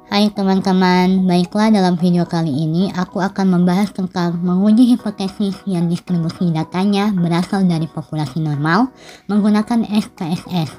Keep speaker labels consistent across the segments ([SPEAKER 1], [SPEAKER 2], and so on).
[SPEAKER 1] Hai teman-teman, baiklah dalam video kali ini aku akan membahas tentang menguji hipotesis yang distribusi datanya berasal dari populasi normal menggunakan SPSS.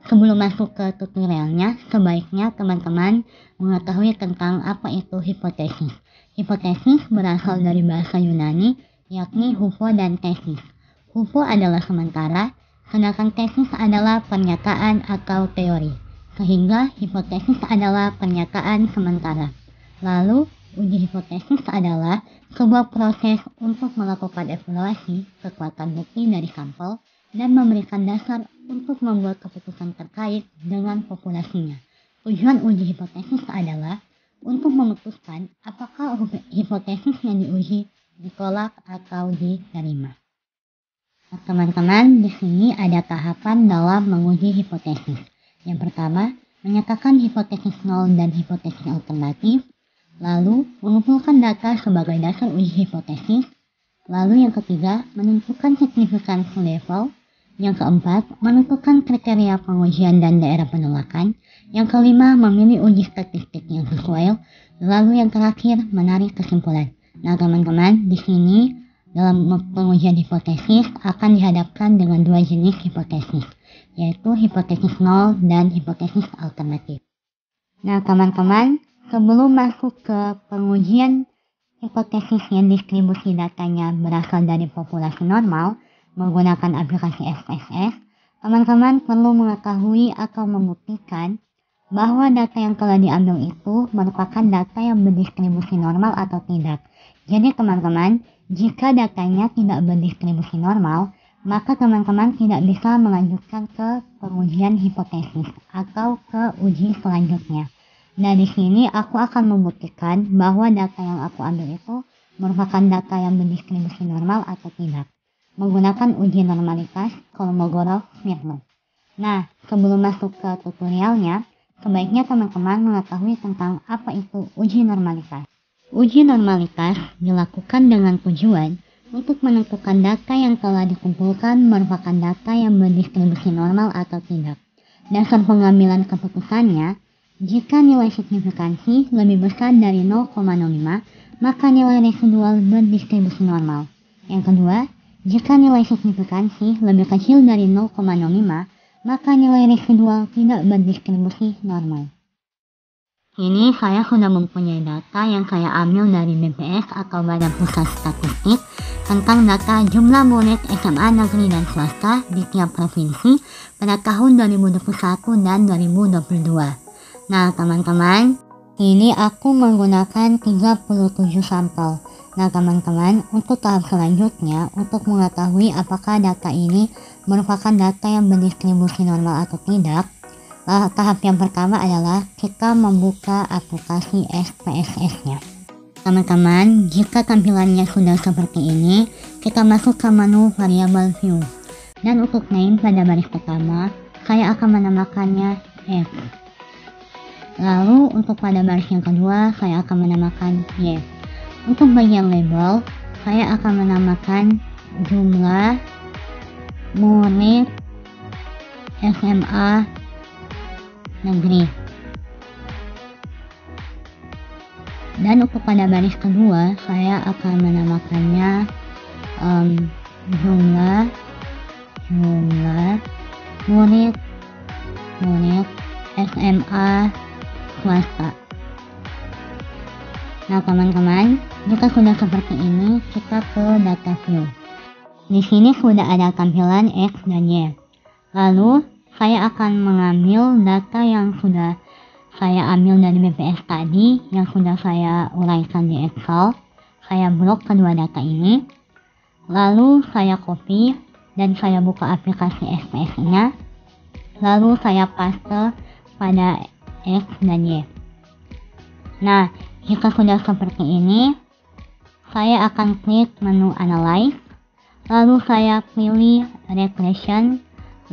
[SPEAKER 1] Sebelum masuk ke tutorialnya, sebaiknya teman-teman mengetahui tentang apa itu hipotesis. Hipotesis berasal dari bahasa Yunani, yakni hypo dan tesis. Hypo adalah sementara, sedangkan tesis adalah pernyataan atau teori. Sehingga hipotesis adalah pernyataan sementara. Lalu, uji hipotesis adalah sebuah proses untuk melakukan evaluasi kekuatan bukti dari sampel dan memberikan dasar untuk membuat keputusan terkait dengan populasinya. Tujuan uji hipotesis adalah untuk memutuskan apakah hipotesis yang diuji ditolak atau diterima. Nah, teman-teman, di sini ada tahapan dalam menguji hipotesis. Yang pertama, menyatakan hipotesis nol dan hipotesis alternatif, lalu mengumpulkan data sebagai dasar uji hipotesis, lalu yang ketiga, menentukan signifikansi level, yang keempat, menentukan kriteria pengujian dan daerah penolakan, yang kelima, memilih uji statistik yang sesuai, lalu yang terakhir, menarik kesimpulan. Nah, teman-teman, di sini dalam pengujian hipotesis akan dihadapkan dengan dua jenis hipotesis, yaitu hipotesis nol dan hipotesis alternatif. Nah, teman-teman, sebelum masuk ke pengujian hipotesis yang distribusi datanya berasal dari populasi normal menggunakan aplikasi SPSS, teman-teman perlu mengetahui atau membuktikan bahwa data yang telah diambil itu merupakan data yang berdistribusi normal atau tidak. Jadi teman-teman, jika datanya tidak berdistribusi normal, maka teman-teman tidak bisa melanjutkan ke pengujian hipotesis atau ke uji selanjutnya. Nah, di sini aku akan membuktikan bahwa data yang aku ambil itu merupakan data yang berdistribusi normal atau tidak, menggunakan uji normalitas Kolmogorov-Smirnov. Nah, sebelum masuk ke tutorialnya, sebaiknya teman-teman mengetahui tentang apa itu uji normalitas. Uji normalitas dilakukan dengan tujuan untuk menentukan data yang telah dikumpulkan merupakan data yang berdistribusi normal atau tidak. Dasar pengambilan keputusannya, jika nilai signifikansi lebih besar dari 0,05, maka nilai residual berdistribusi normal. Yang kedua, jika nilai signifikansi lebih kecil dari 0,05, maka nilai residual tidak berdistribusi normal. Ini saya sudah mempunyai data yang saya ambil dari BPS atau Badan Pusat Statistik tentang data jumlah murid SMA negeri dan swasta di tiap provinsi pada tahun 2021 dan 2022. Nah, teman-teman, ini aku menggunakan 37 sampel. Nah, teman-teman, untuk tahap selanjutnya, untuk mengetahui apakah data ini merupakan data yang berdistribusi normal atau tidak, tahap yang pertama adalah kita membuka aplikasi SPSS-nya. Teman-teman, jika tampilannya sudah seperti ini, kita masuk ke menu variable view. Dan untuk name pada baris pertama, saya akan menamakannya F. Lalu untuk pada baris yang kedua, saya akan menamakan Y. Untuk bagian label, saya akan menamakan jumlah murid SMA negeri. Dan untuk pada baris kedua, saya akan menamakannya jumlah murid SMA swasta. Nah, teman-teman, jika sudah seperti ini, kita ke data view. Di sini sudah ada tampilan X dan Y. Lalu saya akan mengambil data yang sudah saya ambil dari BPS tadi, yang sudah saya uraikan di Excel. Saya blok kedua data ini, lalu saya copy dan saya buka aplikasi SPS-nya, lalu saya paste pada X dan Y. Nah, jika sudah seperti ini, saya akan klik menu Analyze, lalu saya pilih Regression,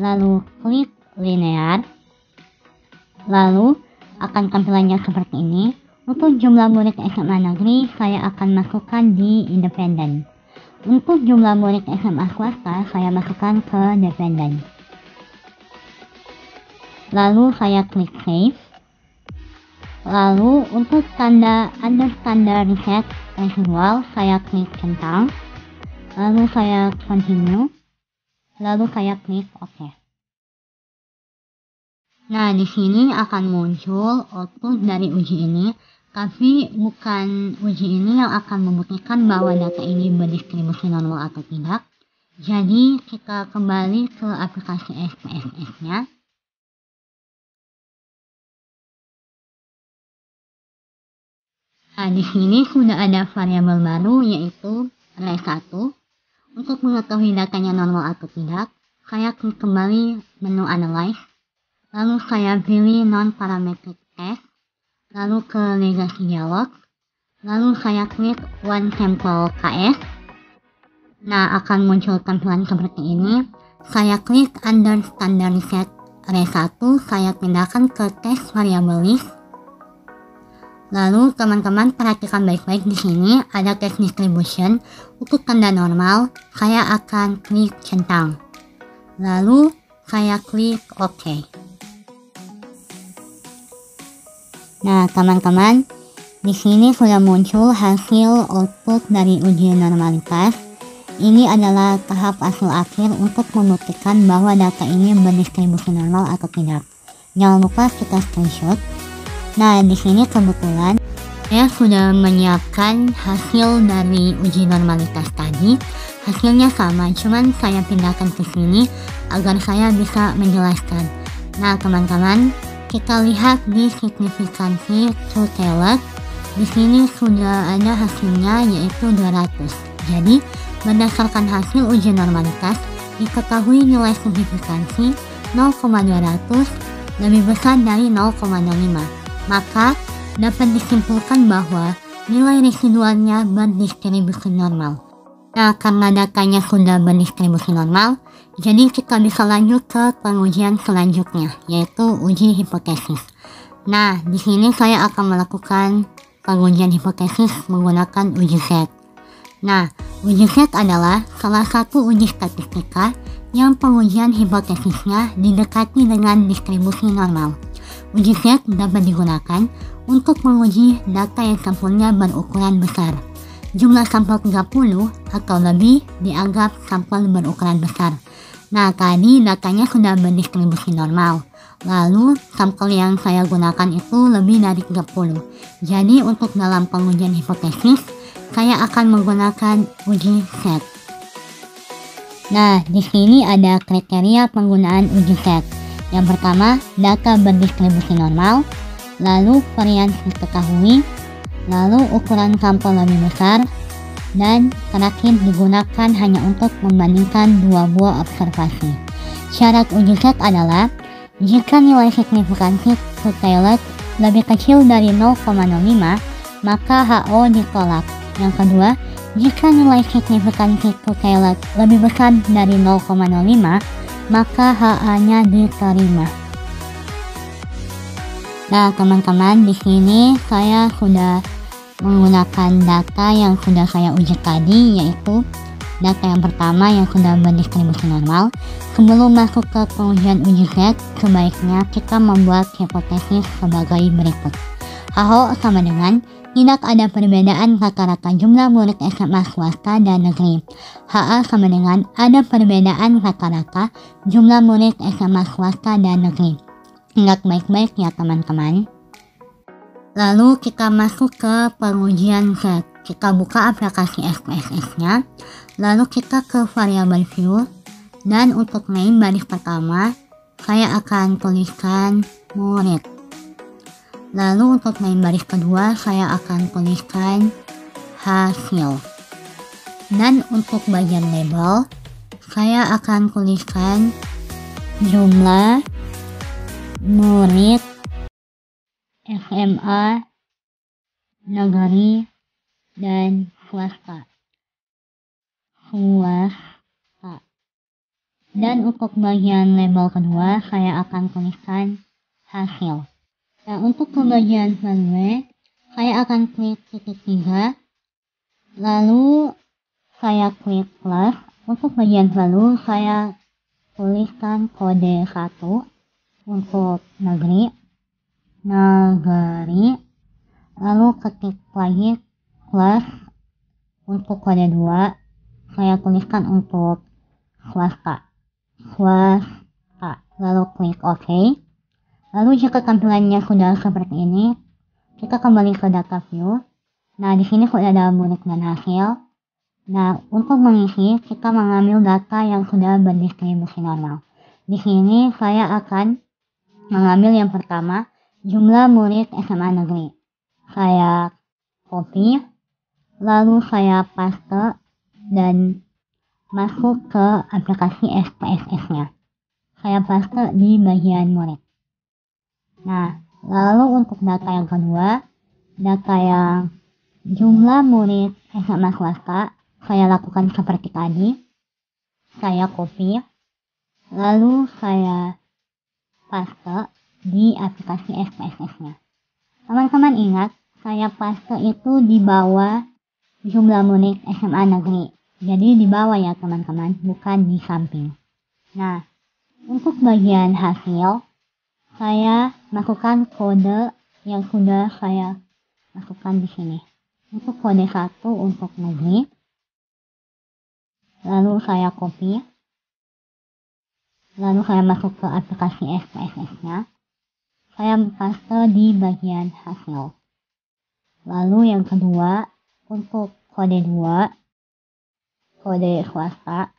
[SPEAKER 1] lalu klik Linear, lalu akan tampilannya seperti ini. Untuk jumlah murid SMA negeri, saya akan masukkan di Independent. Untuk jumlah murid SMA swasta, saya masukkan ke Dependent. Lalu saya klik Save. Lalu untuk tanda understandard reset residual, saya klik centang, lalu saya continue, lalu saya klik OK. Nah, di sini akan muncul output dari uji ini, tapi bukan uji ini yang akan membuktikan bahwa data ini berdistribusi normal atau tidak. Jadi, kita kembali ke aplikasi SPSS-nya. Nah, di sini sudah ada variabel baru yaitu array1. Untuk mengetahui datanya normal atau tidak, saya klik kembali menu Analyze, lalu saya pilih Non-Parametric Test, lalu ke Legacy Dialog, lalu saya klik One Sample KS. Nah, akan muncul tampilan seperti ini. Saya klik Under Standard Reset Array1, saya pindahkan ke Test Variable List. Lalu teman-teman perhatikan baik-baik, di sini ada test distribution. Untuk tanda normal, saya akan klik centang. Lalu saya klik OK. Nah, teman-teman, di sini sudah muncul hasil output dari uji normalitas. Ini adalah tahap hasil akhir untuk membuktikan bahwa data ini berdistribusi normal atau tidak. Jangan lupa kita screenshot. Nah, di sini kebetulan saya sudah menyiapkan hasil dari uji normalitas tadi. Hasilnya sama, cuman saya pindahkan ke sini agar saya bisa menjelaskan. Nah, teman-teman, kita lihat di signifikansi true-tailored. Di sini sudah ada hasilnya yaitu 200. Jadi, berdasarkan hasil uji normalitas, diketahui nilai signifikansi 0,200 lebih besar dari 0,05. Maka dapat disimpulkan bahwa nilai residualnya berdistribusi normal. Nah, karena datanya sudah berdistribusi normal, jadi kita bisa lanjut ke pengujian selanjutnya, yaitu uji hipotesis. Nah, di sini saya akan melakukan pengujian hipotesis menggunakan uji set. Nah, uji set adalah salah satu uji statistika yang pengujian hipotesisnya didekati dengan distribusi normal. Uji set dapat digunakan untuk menguji data yang sampelnya berukuran besar. Jumlah sampel 30 atau lebih dianggap sampel berukuran besar. Nah, tadi datanya sudah berdistribusi normal. Lalu, sampel yang saya gunakan itu lebih dari 30. Jadi, untuk dalam pengujian hipotesis, saya akan menggunakan uji set. Nah, di sini ada kriteria penggunaan uji set. Yang pertama, data berdistribusi normal, lalu varian diketahui, lalu ukuran sampel lebih besar, dan terakhir digunakan hanya untuk membandingkan dua buah observasi. Syarat uji set adalah jika nilai signifikansi true-tailored lebih kecil dari 0,05, maka HO ditolak. Yang kedua, jika nilai signifikansi true-tailored lebih besar dari 0,05, maka HA-nya diterima. Nah, teman-teman, di sini saya sudah menggunakan data yang sudah saya uji tadi, yaitu data yang pertama yang sudah berdistribusi normal. Sebelum masuk ke pengujian uji set, sebaiknya kita membuat hipotesis sebagai berikut. HO sama dengan tidak ada perbedaan rata-rata jumlah murid SMA swasta dan negeri. HA sama dengan ada perbedaan rata-rata jumlah murid SMA swasta dan negeri. Ingat baik-baik ya teman-teman. Lalu kita masuk ke pengujian set. Kita buka aplikasi SPSS-nya. Lalu kita ke variable view. Dan untuk name baris pertama, saya akan tuliskan murid. Lalu untuk name baris kedua, saya akan tuliskan hasil. Dan untuk bagian label, saya akan tuliskan jumlah murid SMA negeri dan swasta. Dan untuk bagian label kedua, saya akan tuliskan hasil. Nah, untuk pembagian value, saya akan klik titik 3, lalu saya klik plus. Untuk bagian value, saya tuliskan kode 1 untuk negeri, lalu ketik lagi plus untuk kode 2, saya tuliskan untuk swasta, lalu klik OK. Lalu jika tampilannya sudah seperti ini, kita kembali ke data view. Nah, di sini sudah ada murid dan hasil. Nah, untuk mengisi, kita mengambil data yang sudah berdistribusi normal. Di sini saya akan mengambil yang pertama, jumlah murid SMA negeri. Saya copy, lalu saya paste dan masuk ke aplikasi SPSS-nya. Saya paste di bagian murid. Nah, lalu untuk data yang kedua, data yang jumlah murid SMA swasta, saya lakukan seperti tadi. Saya copy, lalu saya paste di aplikasi SPSS-nya. Teman-teman ingat, saya paste itu di bawah jumlah murid SMA negeri. Jadi di bawah ya teman-teman, bukan di samping. Nah, untuk bagian hasil, saya masukkan kode yang sudah saya masukkan di sini. Untuk kode 1 untuk negeri, lalu saya copy, lalu saya masuk ke aplikasi SPSS-nya, saya paste di bagian hasil. Lalu yang kedua, untuk kode 2, kode swasta,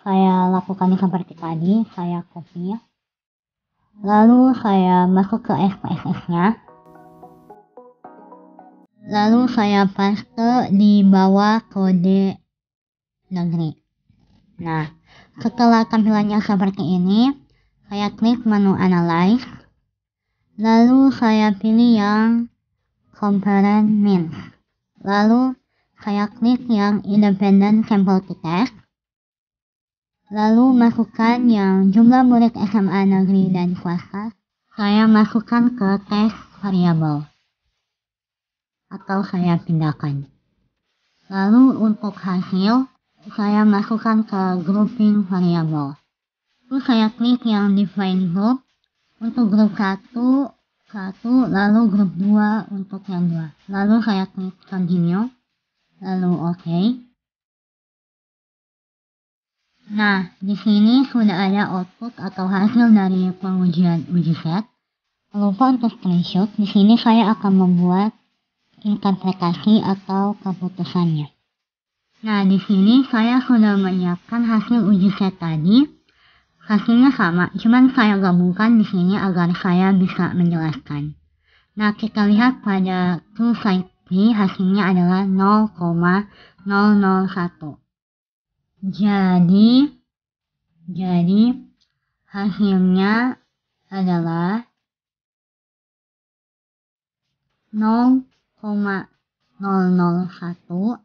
[SPEAKER 1] saya lakukan seperti tadi, saya copy, lalu saya masuk ke SPSS-nya, lalu saya paste di bawah kode negeri. Nah, setelah tampilannya seperti ini, saya klik menu Analyze, lalu saya pilih yang Comparison Means, lalu saya klik yang Independent Sample to Test, lalu masukkan yang jumlah murid SMA negeri dan swasta, saya masukkan ke test variable atau saya pindahkan. Lalu untuk hasil, saya masukkan ke grouping variable. Terus saya klik yang define group, untuk grup 1, lalu grup 2 untuk yang 2. Lalu saya klik continue, lalu OK. Nah, di sini sudah ada output atau hasil dari pengujian uji set. Lupa untuk screenshot, di sini saya akan membuat interpretasi atau keputusannya. Nah, di sini saya sudah menyiapkan hasil uji set tadi. Hasilnya sama, cuman saya gabungkan di sini agar saya bisa menjelaskan. Nah, kita lihat pada two side P hasilnya adalah 0,001. Jadi hasilnya adalah 0,001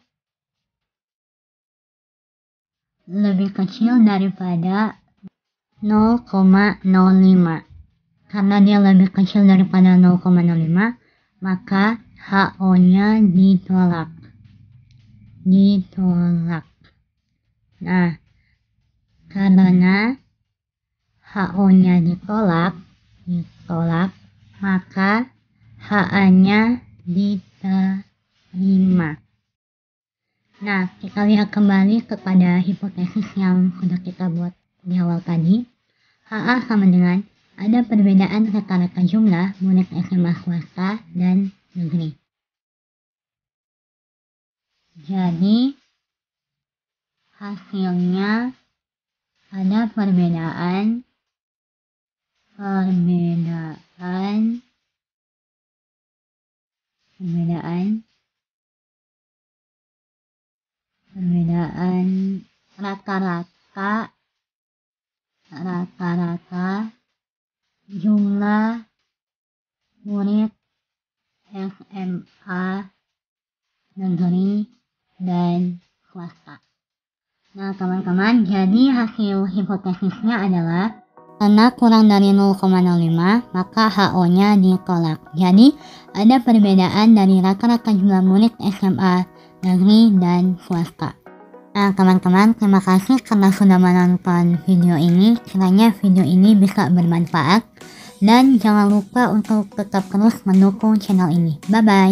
[SPEAKER 1] lebih kecil daripada 0,05. Karena dia lebih kecil daripada 0,05, maka HO-nya ditolak. Nah, karena HO-nya ditolak, maka HA-nya diterima. Nah, kita lihat kembali kepada hipotesis yang sudah kita buat di awal tadi. HA sama dengan ada perbedaan rata-rata jumlah murid SMA swasta dan negeri. Jadi hasilnya ada perbedaan rata-rata jumlah murid SMA negeri dan swasta. Nah teman-teman, jadi hasil hipotesisnya adalah karena kurang dari 0,05 maka HO-nya ditolak. Jadi ada perbedaan dari rata-rata jumlah murid SMA negeri dan swasta. Nah teman-teman, terima kasih karena sudah menonton video ini. Kiranya video ini bisa bermanfaat Dan jangan lupa untuk tetap terus mendukung channel ini. Bye bye.